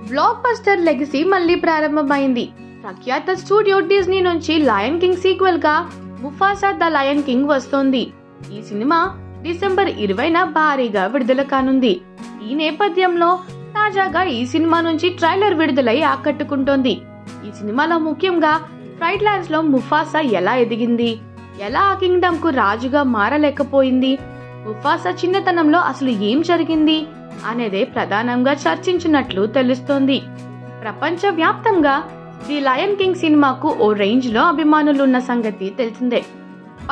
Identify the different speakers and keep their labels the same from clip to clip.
Speaker 1: Block buster legacy మళ్ళీ ప్రారంభమైంది. ప్రఖ్యాత స్టూడియో డిజ్నీ నుంచి లయన్ కింగ్ సీక్వెల్ గా ముఫాసా ద లయన్ కింగ్ వస్తోంది. ఈ సినిమా డిసెంబర్ 20న భారీగా విడుదల కానుంది. ఈ నేపథ్యంలో తాజాగా ఈ సినిమా నుంచి ట్రైలర్ విడుదలై ఆకట్టుకుంటోంది. ఈ సినిమాలో ముఖ్యంగా ఫ్రైడ్ ల్యాండ్స్ లో ముఫాసా ఎలా ఎదిగింది, ఎలా ఆ కింగ్డమ్ కు రాజుగా మారలేకపోయింది, ముఫాసా చిన్నతనంలో అసలు ఏం జరిగింది అనేదే ప్రధానంగా చర్చించినట్లు తెలుస్తోంది. ప్రపంచ వ్యాప్తంగా ది లయన్ కింగ్ సినిమాకు ఓ రేంజ్ లో అభిమానులున్న సంగతి తెలిసిందే.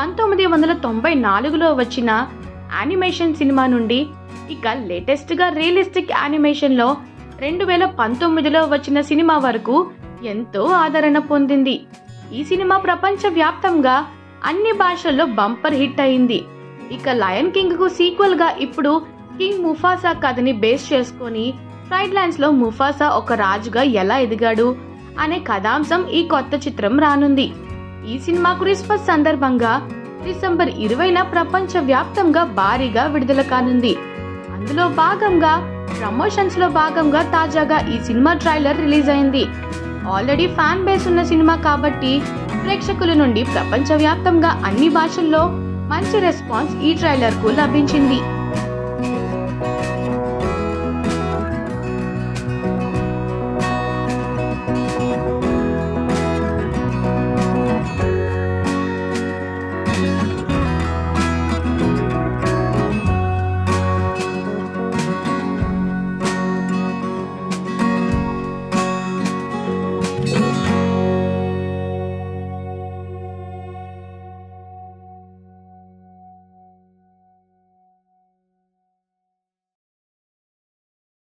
Speaker 1: 1994లో వచ్చిన యానిమేషన్ సినిమా నుండి ఇక లేటెస్ట్ గా రియలిస్టిక్ యానిమేషన్ లో 2019లో వచ్చిన సినిమా వరకు ఎంతో ఆదరణ పొందింది. ఈ సినిమా ప్రపంచ వ్యాప్తంగా అన్ని భాషల్లో బంపర్ హిట్ అయింది. ఇక లయన్ కింగ్ కు సీక్వెల్ గా ఇప్పుడు కింగ్ ముఫాసా కథని బేస్ చేసుకొని ఫ్రైడ్ ల్యాండ్స్ లో ముఫాసా ఒక రాజుగా ఎలా ఎదిగాడు అనే కథాంశం ఈ కొత్త చిత్రం రానుంది. ఈ సినిమా క్రిస్మస్ సందర్భంగా డిసెంబర్ 20న ప్రపంచ వ్యాప్తంగా భారీగా విడుదల కానుంది. అందులో భాగంగా ప్రమోషన్స్ లో భాగంగా తాజాగా ఈ సినిమా ట్రైలర్ రిలీజ్ అయింది. ఆల్రెడీ ఫ్యాన్ బేస్ ఉన్న సినిమా కాబట్టి ప్రేక్షకుల నుండి ప్రపంచ వ్యాప్తంగా అన్ని భాషల్లో మంచి రెస్పాన్స్ ఈ ట్రైలర్ కు లభించింది.